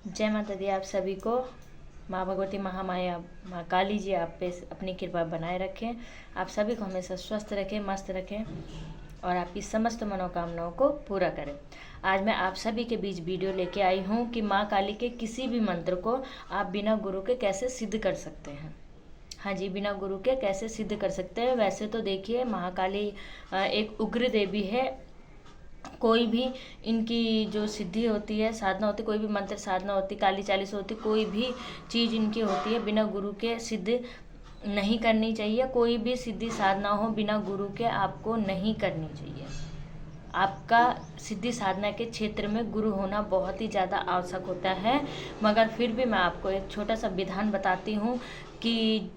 जय माता दी। आप सभी को माँ भगवती महामाया माँ काली जी आप पे अपनी कृपा बनाए रखें। आप सभी को हमेशा स्वस्थ रखें, मस्त रखें और आपकी समस्त मनोकामनाओं को पूरा करें। आज मैं आप सभी के बीच वीडियो लेके आई हूँ कि माँ काली के किसी भी मंत्र को आप बिना गुरु के कैसे सिद्ध कर सकते हैं। हाँ जी, बिना गुरु के कैसे सिद्ध कर सकते हैं। वैसे तो देखिए, महाकाली एक उग्र देवी है। कोई भी इनकी जो सिद्धि होती है, साधना होती है, कोई भी मंत्र साधना होती, काली चालीस होती, कोई भी चीज़ इनकी होती है, बिना गुरु के सिद्ध नहीं करनी चाहिए। कोई भी सिद्धि साधना हो बिना गुरु के आपको नहीं करनी चाहिए। आपका सिद्धि साधना के क्षेत्र में गुरु होना बहुत ही ज़्यादा आवश्यक होता है। मगर फिर भी मैं आपको एक छोटा सा विधान बताती हूँ कि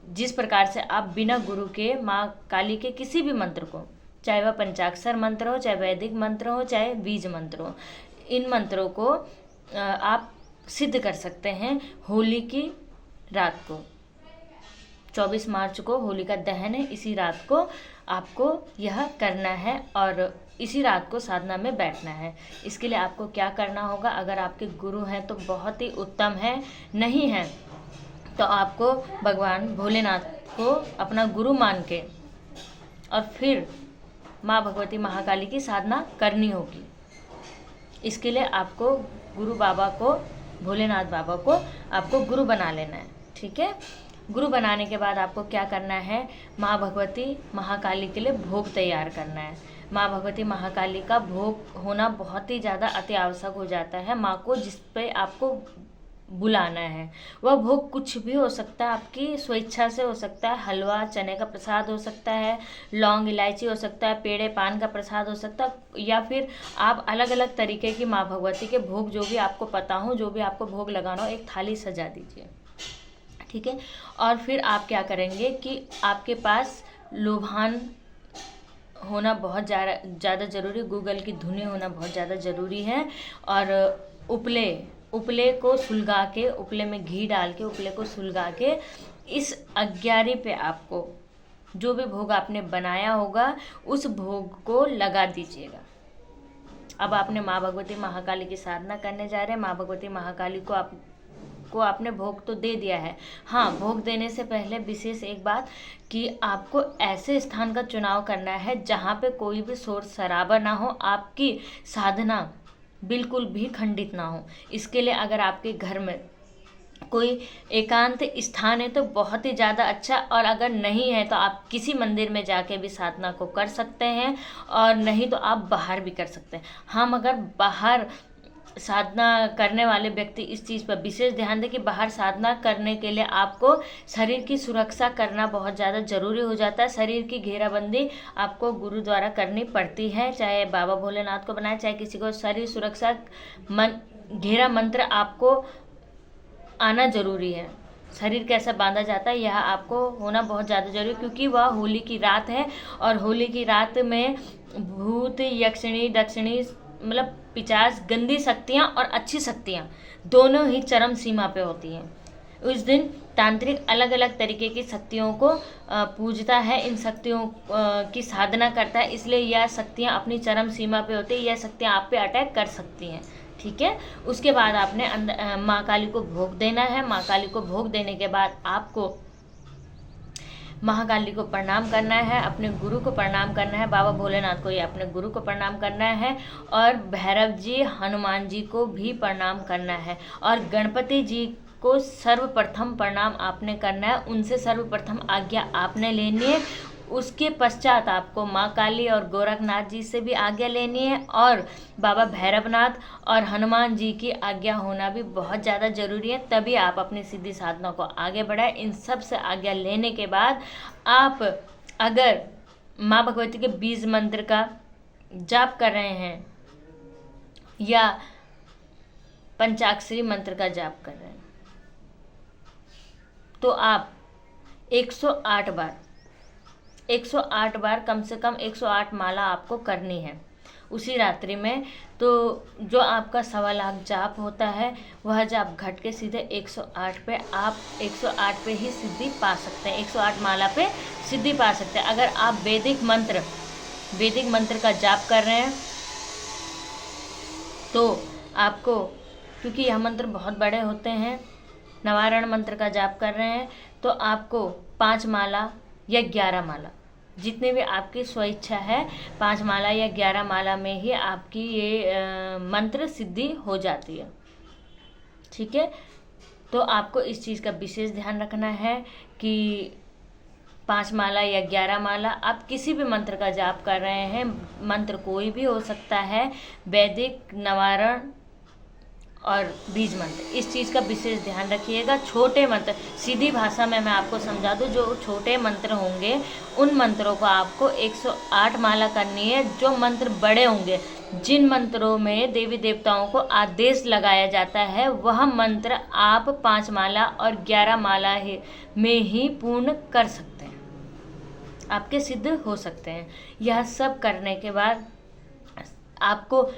जिस प्रकार से आप बिना गुरु के माँ काली के किसी भी मंत्र को, चाहे वह पंचाक्षर मंत्र हो, चाहे वैदिक मंत्र हो, चाहे बीज मंत्र हो, इन मंत्रों को आप सिद्ध कर सकते हैं। होली की रात को 24 मार्च को होलिका दहन है। इसी रात को आपको यह करना है और इसी रात को साधना में बैठना है। इसके लिए आपको क्या करना होगा, अगर आपके गुरु हैं तो बहुत ही उत्तम है, नहीं है तो आपको भगवान भोलेनाथ को अपना गुरु मान के और फिर माँ भगवती महाकाली की साधना करनी होगी। इसके लिए आपको गुरु बाबा को, भोलेनाथ बाबा को आपको गुरु बना लेना है। ठीक है। गुरु बनाने के बाद आपको क्या करना है, माँ भगवती महाकाली के लिए भोग तैयार करना है। माँ भगवती महाकाली का भोग होना बहुत ही ज़्यादा अति आवश्यक हो जाता है। माँ को जिस पे आपको बुलाना है वह भोग कुछ भी हो सकता है, आपकी स्वेच्छा से हो सकता है। हलवा, चने का प्रसाद हो सकता है, लौंग इलायची हो सकता है, पेड़े पान का प्रसाद हो सकता है, या फिर आप अलग अलग तरीके की माँ भगवती के भोग जो भी आपको पता हो, जो भी आपको भोग लगाना हो, एक थाली सजा दीजिए। ठीक है। और फिर आप क्या करेंगे कि आपके पास लोभान होना बहुत ज़्यादा ज़रूरी, गूगल की धुनी होना बहुत ज़्यादा ज़रूरी है। और उपले को सुलगा के, उपले में घी डाल के उपले को सुलगा के इस 11 पे आपको जो भी भोग आपने बनाया होगा उस भोग को लगा दीजिएगा। अब आपने माँ भगवती महाकाली की साधना करने जा रहे हैं। माँ भगवती महाकाली को आपने भोग तो दे दिया है। हाँ, भोग देने से पहले विशेष एक बात कि आपको ऐसे स्थान का चुनाव करना है जहाँ पे कोई भी शोर शराबा ना हो, आपकी साधना बिल्कुल भी खंडित ना हो। इसके लिए अगर आपके घर में कोई एकांत स्थान है तो बहुत ही ज़्यादा अच्छा, और अगर नहीं है तो आप किसी मंदिर में जाके भी साधना को कर सकते हैं, और नहीं तो आप बाहर भी कर सकते हैं। हाँ, मगर बाहर साधना करने वाले व्यक्ति इस चीज़ पर विशेष ध्यान दें कि बाहर साधना करने के लिए आपको शरीर की सुरक्षा करना बहुत ज़्यादा ज़रूरी हो जाता है। शरीर की घेराबंदी आपको गुरु द्वारा करनी पड़ती है, चाहे बाबा भोलेनाथ को बनाए, चाहे किसी को। शरीर सुरक्षा घेरा मंत्र आपको आना ज़रूरी है। शरीर कैसा बांधा जाता है यह आपको होना बहुत ज़्यादा जरूरी है, क्योंकि वह होली की रात है और होली की रात में भूत, यक्षिणी, दक्षिणी, मतलब पिशाच, गंदी शक्तियाँ और अच्छी शक्तियाँ दोनों ही चरम सीमा पे होती हैं। उस दिन तांत्रिक अलग अलग तरीके की शक्तियों को पूजता है, इन शक्तियों की साधना करता है, इसलिए यह शक्तियाँ अपनी चरम सीमा पे होती है। यह शक्तियाँ आप पे अटैक कर सकती हैं। ठीक है। उसके बाद आपने माँ काली को भोग देना है। माँ काली को भोग देने के बाद आपको महाकाली को प्रणाम करना है, अपने गुरु को प्रणाम करना है, बाबा भोलेनाथ को या अपने गुरु को प्रणाम करना है, और भैरव जी, हनुमान जी को भी प्रणाम करना है, और गणपति जी को सर्वप्रथम प्रणाम आपने करना है। उनसे सर्वप्रथम आज्ञा आपने लेनी है। उसके पश्चात आपको माँ काली और गोरखनाथ जी से भी आज्ञा लेनी है, और बाबा भैरवनाथ और हनुमान जी की आज्ञा होना भी बहुत ज़्यादा ज़रूरी है। तभी आप अपनी सिद्धि साधना को आगे बढ़ाएं। इन सब से आज्ञा लेने के बाद आप अगर माँ भगवती के बीज मंत्र का जाप कर रहे हैं या पंचाक्षरी मंत्र का जाप कर रहे हैं तो आप 108 बार कम से कम 108 माला आपको करनी है उसी रात्रि में। तो जो आपका 1.25 लाख जाप होता है वह जाप घट के सीधे 108 पे, आप 108 पे ही सिद्धि पा सकते हैं, 108 माला पे सिद्धि पा सकते हैं। अगर आप वैदिक मंत्र का जाप कर रहे हैं तो आपको क्योंकि यह मंत्र बहुत बड़े होते हैं। निवारण मंत्र का जाप कर रहे हैं तो आपको 5 माला या 11 माला, जितने भी आपकी स्वेच्छा है, 5 माला या 11 माला में ही आपकी ये मंत्र सिद्धि हो जाती है। ठीक है, तो आपको इस चीज़ का विशेष ध्यान रखना है कि 5 माला या 11 माला, आप किसी भी मंत्र का जाप कर रहे हैं, मंत्र कोई भी हो सकता है, वैदिक, निवारण और बीज मंत्र, इस चीज़ का विशेष ध्यान रखिएगा। छोटे मंत्र, सीधी भाषा में मैं आपको समझा दूँ, जो छोटे मंत्र होंगे उन मंत्रों को आपको 108 माला करनी है। जो मंत्र बड़े होंगे, जिन मंत्रों में देवी देवताओं को आदेश लगाया जाता है, वह मंत्र आप 5 माला और 11 माला में ही पूर्ण कर सकते हैं, आपके सिद्ध हो सकते हैं। यह सब करने के बाद आपको,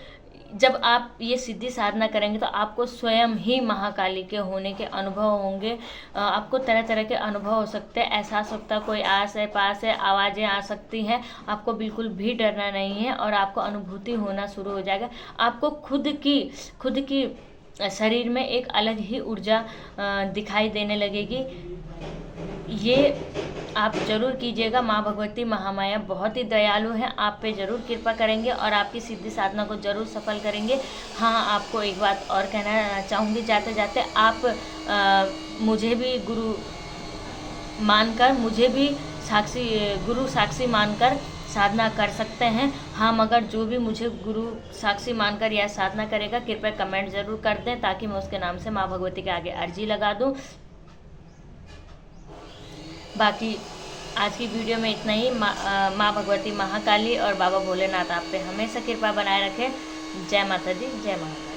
जब आप ये सिद्धि साधना करेंगे तो आपको स्वयं ही महाकाली के होने के अनुभव होंगे। आपको तरह तरह के अनुभव हो सकते हैं, एहसास होता है, कोई आस है, पास है, आवाज़ें आ सकती हैं। आपको बिल्कुल भी डरना नहीं है और आपको अनुभूति होना शुरू हो जाएगा। आपको खुद की शरीर में एक अलग ही ऊर्जा दिखाई देने लगेगी। ये आप जरूर कीजिएगा। माँ भगवती महामाया बहुत ही दयालु हैं, आप पे जरूर कृपा करेंगे और आपकी सिद्धि साधना को जरूर सफल करेंगे। हाँ, आपको एक बात और कहना चाहूँगी जाते जाते, आप मुझे भी गुरु मानकर, मुझे भी गुरु साक्षी मानकर साधना कर सकते हैं। हाँ, मगर जो भी मुझे गुरु साक्षी मानकर यह साधना करेगा, कृपया कमेंट जरूर कर दें ताकि मैं उसके नाम से माँ भगवती के आगे अर्जी लगा दूँ। बाकी आज की वीडियो में इतना ही। माँ भगवती महाकाली और बाबा भोलेनाथ आप पे हमेशा कृपा बनाए रखें। जय माता दी, जय महाकाली।